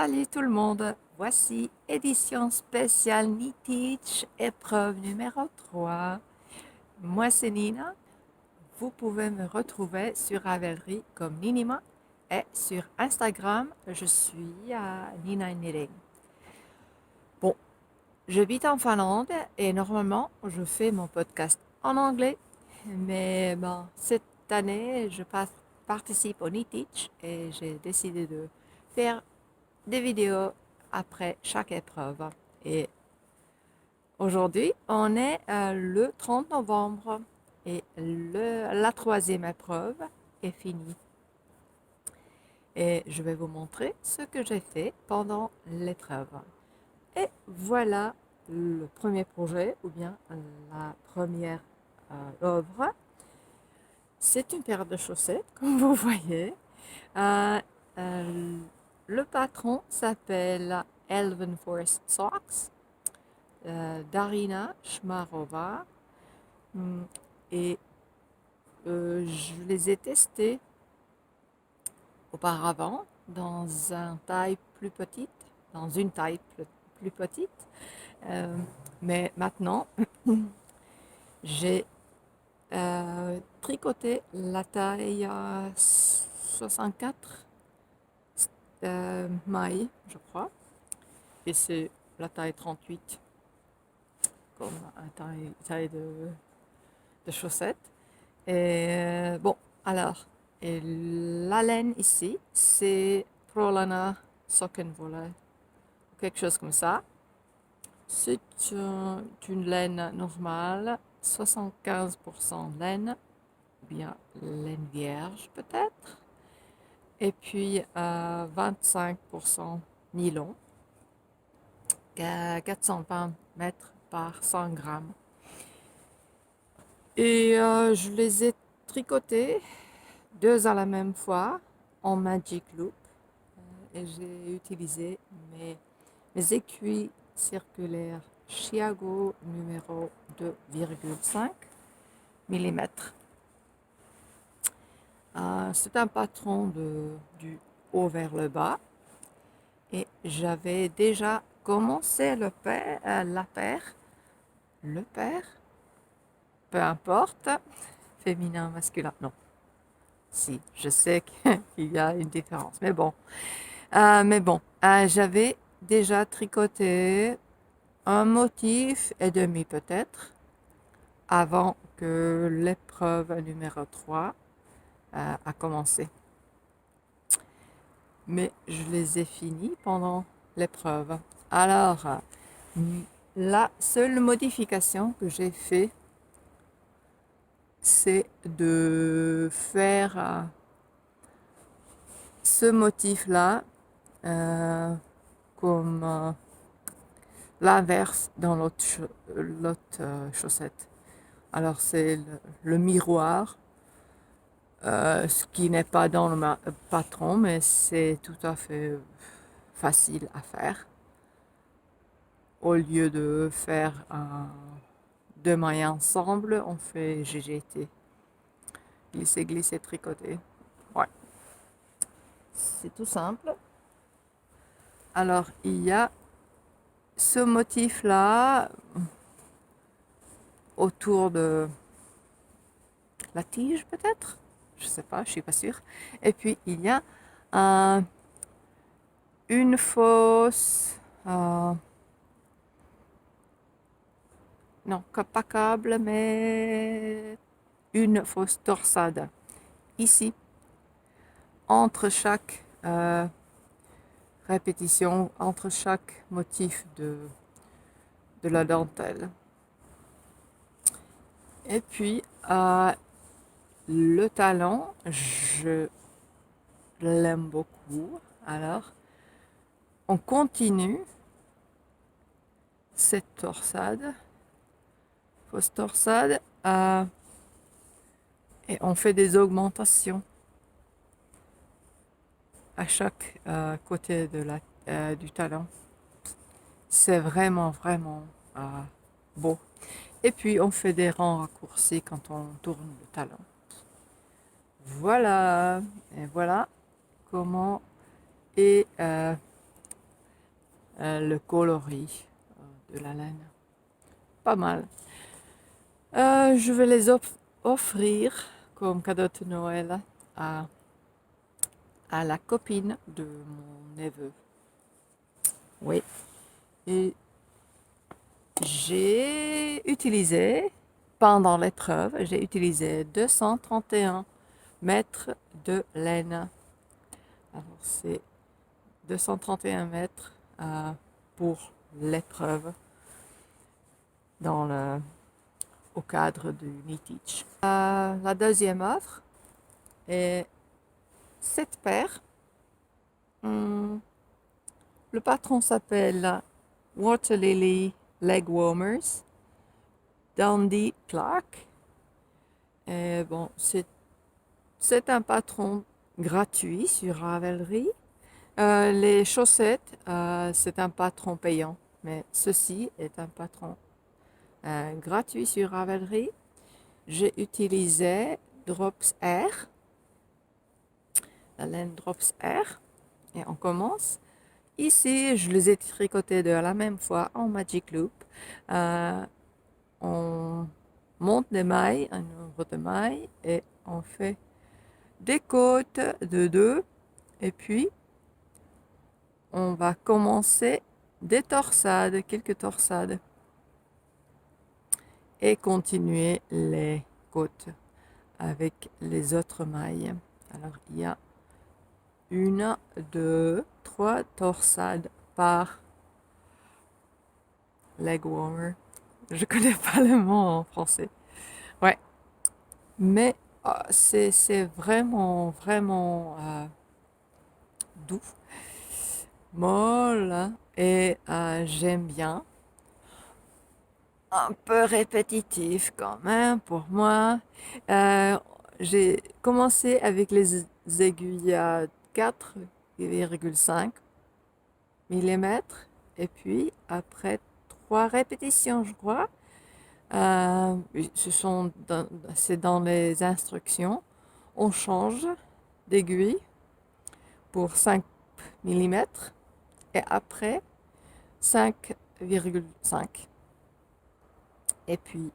Salut tout le monde, voici édition spéciale NeTeach, épreuve numéro 3. Moi c'est Nina, vous pouvez me retrouver sur Ravelry comme Ninima et sur Instagram je suis à Nina Knitting. Bon, j'habite en Finlande et normalement je fais mon podcast en anglais, mais bon, cette année je participe au NeTeach et j'ai décidé de faire des vidéos après chaque épreuve. Et aujourd'hui, on est le 30 novembre et la troisième épreuve est finie. Et je vais vous montrer ce que j'ai fait pendant l'épreuve. Et voilà le premier projet ou bien la première œuvre. C'est une paire de chaussettes, comme vous voyez. Euh, euh, le patron s'appelle Elven Forest Socks, Darina Shmarova. Hmm, Et je les ai testés auparavant dans une taille plus petite. Euh, mais maintenant, j'ai tricoté la taille 64 mailles, je crois. Et c'est la taille 38 comme un taille de chaussettes. Et bon, alors, et la laine ici, c'est Prolana Sockenwolle, quelque chose comme ça. C'est une laine normale, 75% laine, ou bien laine vierge peut-être, et puis 25% nylon, 420 mètres par 100 grammes. Et je les ai tricotés deux à la même fois en Magic Loop. Et j'ai utilisé mes aiguilles circulaires Chiago numéro 2,5 mm. C'est un patron du haut vers le bas. Et j'avais déjà commencé la paire, peu importe, féminin, masculin, non. Si, je sais qu'il y a une différence, mais bon. J'avais déjà tricoté un motif et demi peut-être avant que l'épreuve numéro 3 a commencé. Mais je les ai finis pendant l'épreuve. Alors, la seule modification que j'ai fait, c'est de faire ce motif-là comme l'inverse dans l'autre chaussette. Alors c'est le miroir, ce qui n'est pas dans le patron, mais c'est tout à fait facile à faire. Au lieu de faire deux mailles ensemble, on fait GGT. Glisser, glisser, tricoter. Ouais, c'est tout simple. Alors il y a ce motif-là autour de la tige peut-être, je sais pas, je suis pas sûre. Et puis il y a une fausse, non pas câble, mais une fausse torsade ici entre chaque répétition, entre chaque motif de la dentelle. Et puis le talon, je l'aime beaucoup. Alors, on continue cette torsade, fausse torsade, et on fait des augmentations à chaque côté du talon. C'est vraiment, vraiment beau. Et puis, on fait des rangs raccourcis quand on tourne le talon. Voilà. Et voilà comment est le coloris de la laine. Pas mal. Je vais les offrir comme cadeau de Noël à, à la copine de mon neveu. Oui. Et j'ai utilisé, pendant l'épreuve, j'ai utilisé 231 mètres de laine. Alors c'est 231 mètres pour l'épreuve au cadre du Knit-Teach. La deuxième œuvre est cette paire. Le patron s'appelle Water Lily Leg Warmers, Dandy Clark. Et bon, c'est un patron gratuit sur Ravelry. Les chaussettes, c'est un patron payant, mais ceci est un patron gratuit sur Ravelry. J'ai utilisé Drops Air, la laine Drops Air, et on commence. Ici, je les ai tricotés de la même fois en Magic Loop. On monte des mailles, un nombre de mailles, et on fait des côtes de 2. Et puis, on va commencer des torsades, quelques torsades, et continuer les côtes avec les autres mailles. Alors, il y a 1, 2, 3 torsades par leg warmer. Je connais pas le mot en français. Ouais, mais c'est vraiment, vraiment doux, molle, et j'aime bien. Un peu répétitif quand même pour moi. Euh, j'ai commencé avec les aiguilles à 4,5 mm et puis après 3 répétitions, je crois, oui, c'est dans les instructions, on change d'aiguille pour 5 mm et après 5,5. Et puis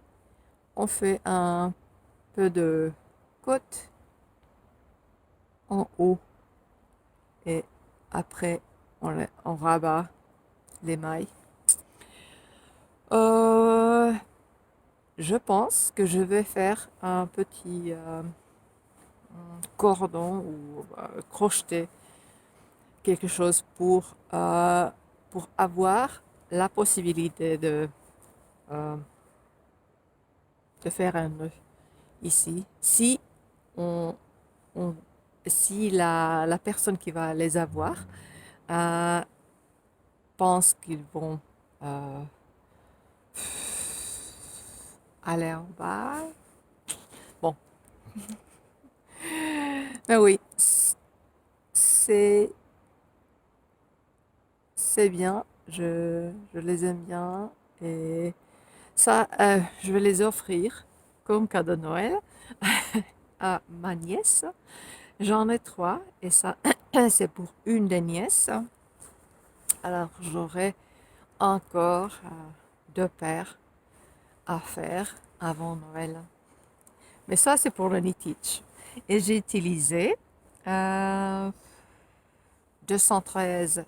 on fait un peu de côte en haut et après on rabat les mailles. Euh, je pense que je vais faire un petit cordon ou crocheter quelque chose pour avoir la possibilité euh, de faire un nœud ici. Si on, on- si la personne qui va les avoir euh, pense qu'ils vont euh, aller en bas. Bon, mais oui, c'est c'est bien. Je les aime bien et ça, je vais les offrir comme cadeau de Noël à ma nièce. J'en ai 3 et ça, c'est pour une des nièces. Alors, j'aurai encore 2 paires à faire avant Noël. Mais ça, c'est pour le Knit-Teach. Et j'ai utilisé euh, 213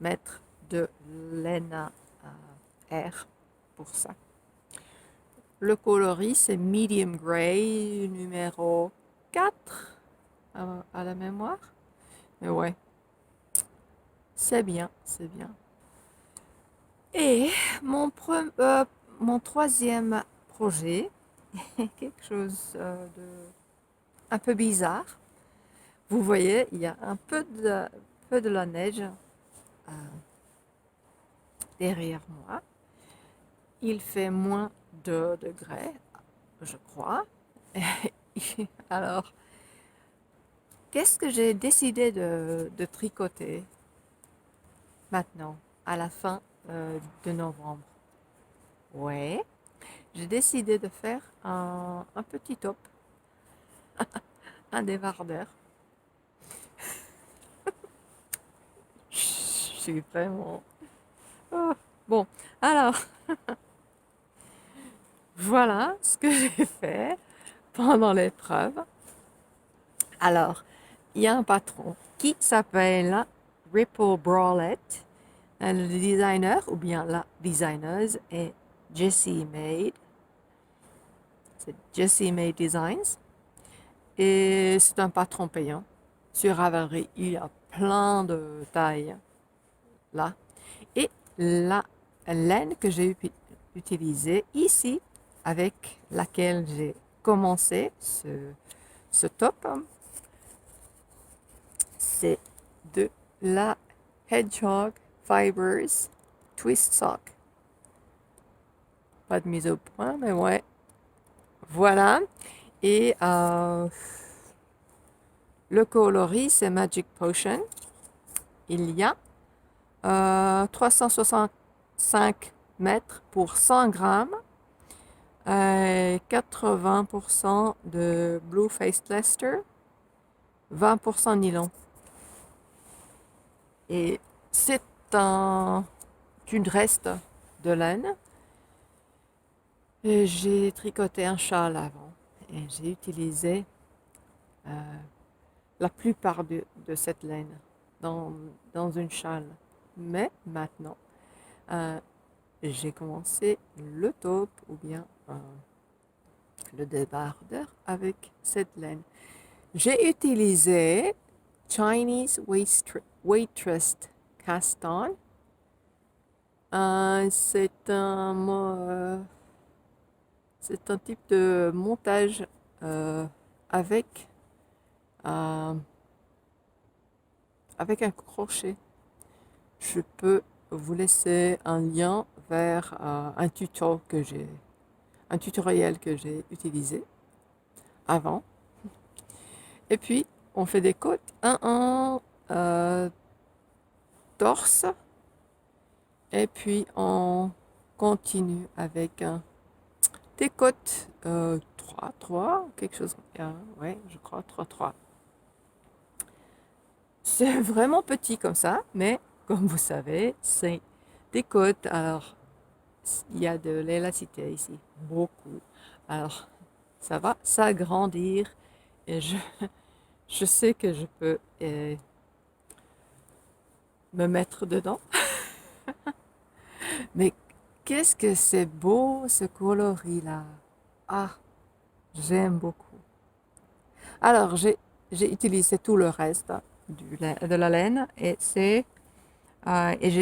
mètres de laine R pour ça. Le coloris, c'est Medium Gray, numéro 4 à la mémoire. Mais ouais, c'est bien, c'est bien. Et mon troisième projet, quelque chose de un peu bizarre. Vous voyez, il y a peu de la neige euh, derrière moi. Il fait moins de degrés, je crois. Alors, qu'est-ce que j'ai décidé de tricoter maintenant, à la fin de novembre? Ouais, j'ai décidé de faire un petit top, un débardeur. Je suis vraiment Oh, bon, alors, voilà ce que j'ai fait pendant l'épreuve. Alors, il y a un patron qui s'appelle Ripple Brawlett. Le designer ou bien la designeuse est Jessie Made. C'est Jessie Made Designs. Et c'est un patron payant. Sur Ravelry, il y a plein de tailles là. Et la laine que j'ai utilisée ici, avec laquelle j'ai commencé ce top, c'est de la Hedgehog Fibers Twist Sock. Pas de mise au point, mais ouais. Voilà. Et le coloris, c'est Magic Potion. Il y a 365 mètres pour 100 grammes, 80% de Blue Faced Leicester, 20% nylon. Et c'est une reste de laine. Et j'ai tricoté un châle avant et j'ai utilisé euh, la plupart de cette laine dans, dans une châle. Mais maintenant, euh, j'ai commencé le taupe ou bien le débardeur avec cette laine. J'ai utilisé Chinese Waitress Cast On. C'est un type de montage avec, euh, avec un crochet. Je peux vous laisser un lien vers un tutoriel que j'ai utilisé avant. Et puis, on fait des côtes, un torse, et puis on continue avec des côtes 3, quelque chose comme ça. Ouais, je crois 3. C'est vraiment petit comme ça, mais comme vous savez, c'est des côtes. Alors, il y a de l'élasticité ici, beaucoup. Alors, ça va s'agrandir et je sais que je peux me mettre dedans. Mais qu'est-ce que c'est beau ce coloris-là. Ah, j'aime beaucoup. Alors, j'ai utilisé tout le reste de la laine et j'ai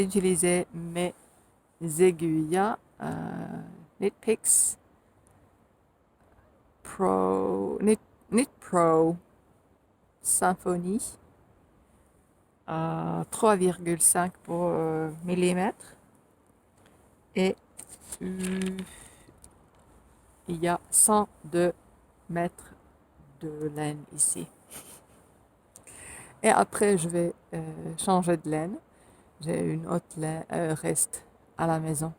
utilisé mes aiguilles Knit Picks Knit Pro Symphony 3,5 millimètres et il y a 102 mètres de laine ici. Et après, je vais changer de laine. J'ai une autre laine, reste à la maison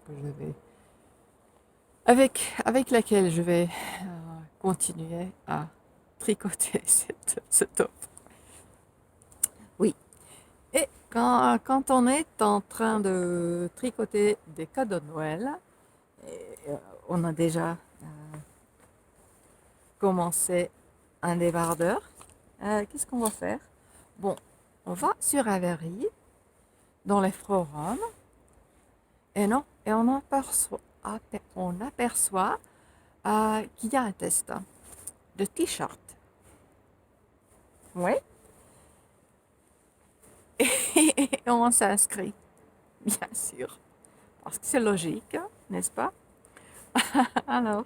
que je vais, avec laquelle je vais continuer à tricoter ce top. Oui. Et quand on est en train de tricoter des cadeaux de Noël, et, on a déjà commencé un débardeur, qu'est-ce qu'on va faire? Bon, on va sur Ravelry, dans les forums, et non, et on aperçoit qu'il y a un test de t-shirt. Oui. Et on s'inscrit, bien sûr, parce que c'est logique, n'est-ce pas? Alors,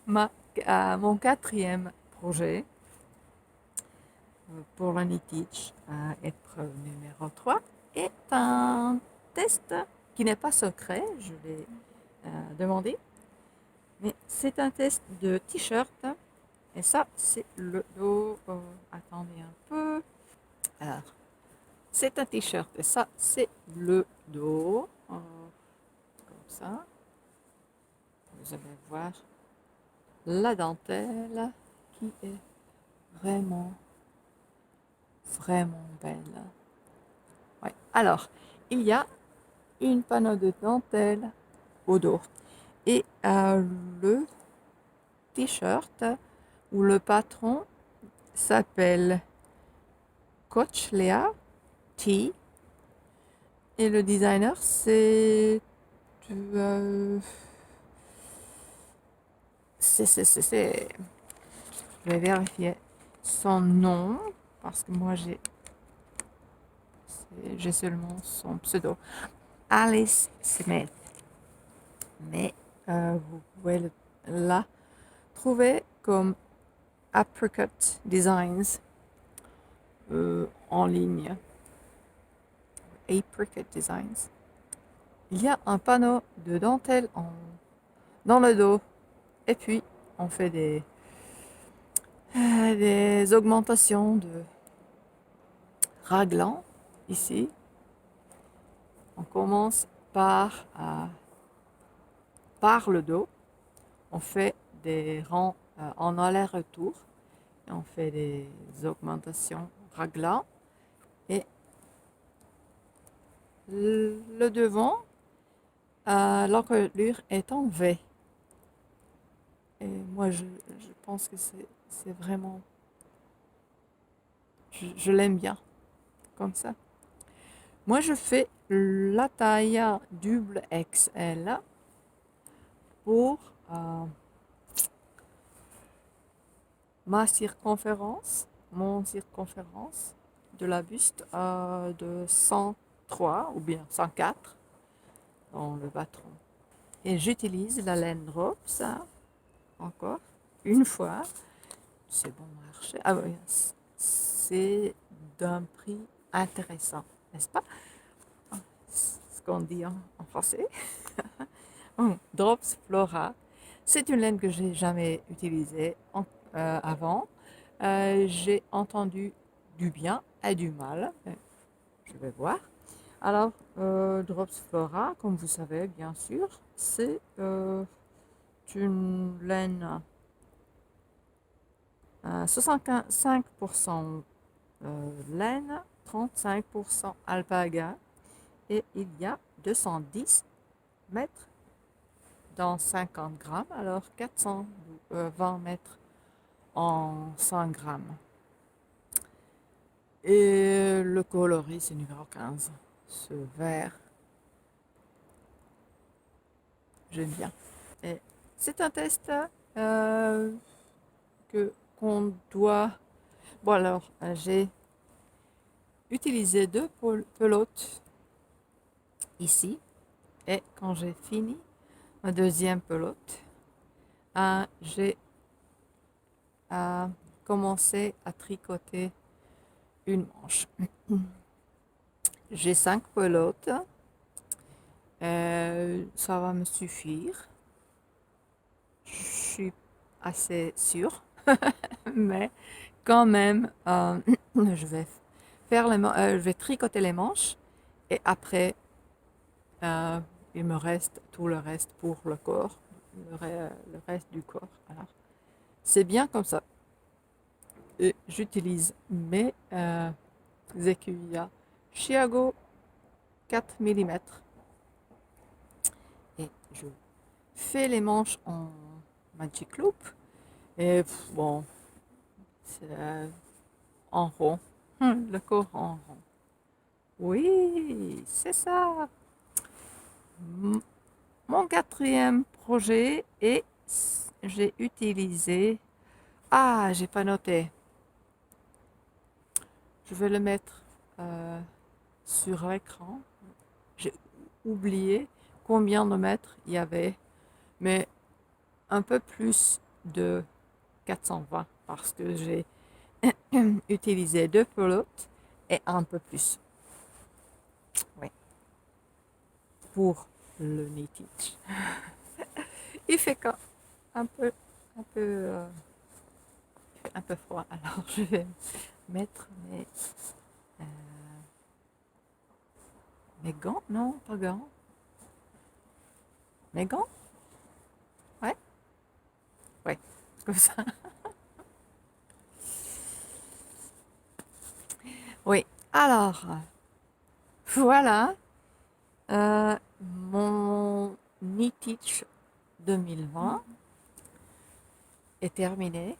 mon quatrième projet pour la Teach, épreuve numéro 3, est un test qui n'est pas secret, je l'ai demandé, mais c'est un test de t-shirt. Et ça, c'est le dos. Attendez un peu. Alors, c'est un t-shirt et ça, c'est le dos. Comme ça. Vous allez voir la dentelle qui est vraiment, vraiment belle. Ouais. Alors, il y a une panneau de dentelle au dos. Et le t-shirt ou le patron s'appelle Coach Léa T. Et le designer, euh, c'est. Je vais vérifier son nom parce que moi j'ai seulement son pseudo. Alice Smith. Mais vous pouvez la trouver comme Apricot Designs en ligne. Apricot Designs. Il y a un panneau de dentelle dans le dos. Et puis, on fait des augmentations de raglan ici. On commence par le dos. On fait des rangs en aller-retour. On fait des augmentations raglan. Et le devant, l'encolure est en V. Et moi, je pense que c'est vraiment... Je l'aime bien, comme ça. Moi, je fais la taille double XL pour mon circonférence de la buste de 103 ou bien 104 dans le patron. Et j'utilise la laine Drops encore une fois. C'est bon marché. Ah oui, c'est d'un prix intéressant, n'est-ce pas? Ce qu'on dit en français. Drops Flora. C'est une laine que j'ai jamais utilisée avant. J'ai entendu du bien et du mal. Je vais voir. Alors, Drops Flora, comme vous savez, bien sûr, c'est une laine 65% laine, 35% alpaga et il y a 210 mètres dans 50 grammes, alors 420 mètres en 100 grammes. Et le coloris, c'est numéro 15. Ce vert, j'aime bien. Et c'est un test qu'on doit... Bon alors, j'ai utilisé deux pelotes ici. Et quand j'ai fini ma deuxième pelote, j'ai commencé à tricoter une manche. J'ai 5 pelotes. Ça va me suffire. Je suis assez sûre. Mais quand même, je vais je vais tricoter les manches. Et après, euh, il me reste tout le reste pour le corps. Le reste du corps. Alors, c'est bien comme ça. Et j'utilise mes aiguilles Chiago 4 mm. Et je fais les manches en Magic Loop. Et bon, c'est en rond. Le corps en rond. Oui, c'est ça. Mon quatrième projet et j'ai utilisé... Ah, j'ai pas noté. Je vais le mettre sur l'écran. J'ai oublié combien de mètres il y avait, mais un peu plus de 420 parce que j'ai utilisé deux pelotes et un peu plus. Oui, pour le knitting. Il fait un peu, un peu, un peu froid, alors je vais mettre euh, mes gants. Non, pas gants. Mes gants? Ouais, ouais, comme ça. Oui, alors, voilà. Mon e-teach 2020 est terminé.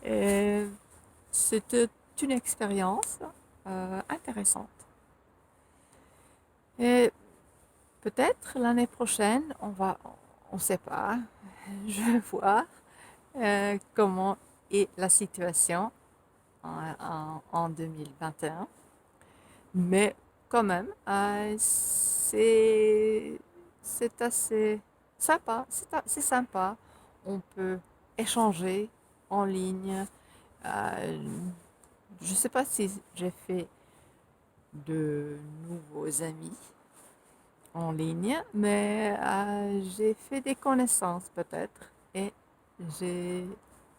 Et c'était une expérience intéressante. Et peut-être l'année prochaine, on ne sait pas, je vais voir comment est la situation en 2021. Mais quand même, c'est assez sympa. C'est sympa. On peut échanger en ligne. Euh, je ne sais pas si j'ai fait de nouveaux amis en ligne, mais j'ai fait des connaissances peut-être et j'ai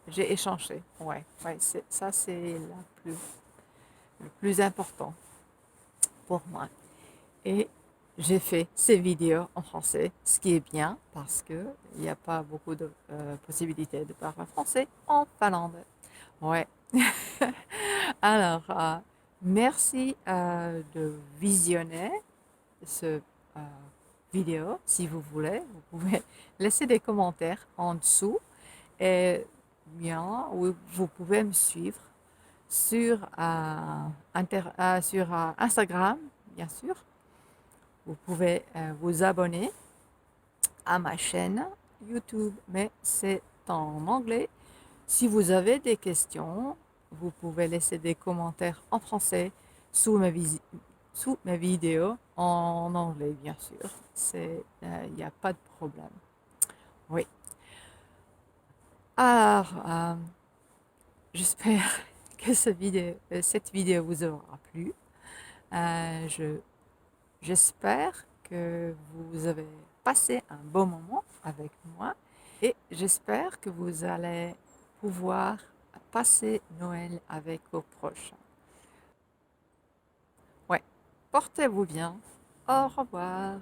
j'ai échangé. Ouais, ouais, ça c'est le plus important pour moi. Et j'ai fait ces vidéos en français, ce qui est bien parce que il n'y a pas beaucoup de possibilités de parler français en Finlande. Ouais. Alors, merci de visionner ce vidéo. Si vous voulez, vous pouvez laisser des commentaires en dessous et bien, vous pouvez me suivre sur, sur Instagram, bien sûr. Vous pouvez vous abonner à ma chaîne YouTube, mais c'est en anglais. Si vous avez des questions, vous pouvez laisser des commentaires en français sous sous mes vidéos en anglais, bien sûr. Il n'y a pas de problème. Oui. Alors, j'espère que cette vidéo vous aura plu. Euh, je, J'espère que vous avez passé un bon moment avec moi et j'espère que vous allez pouvoir passer Noël avec vos proches. Ouais, portez-vous bien. Au revoir.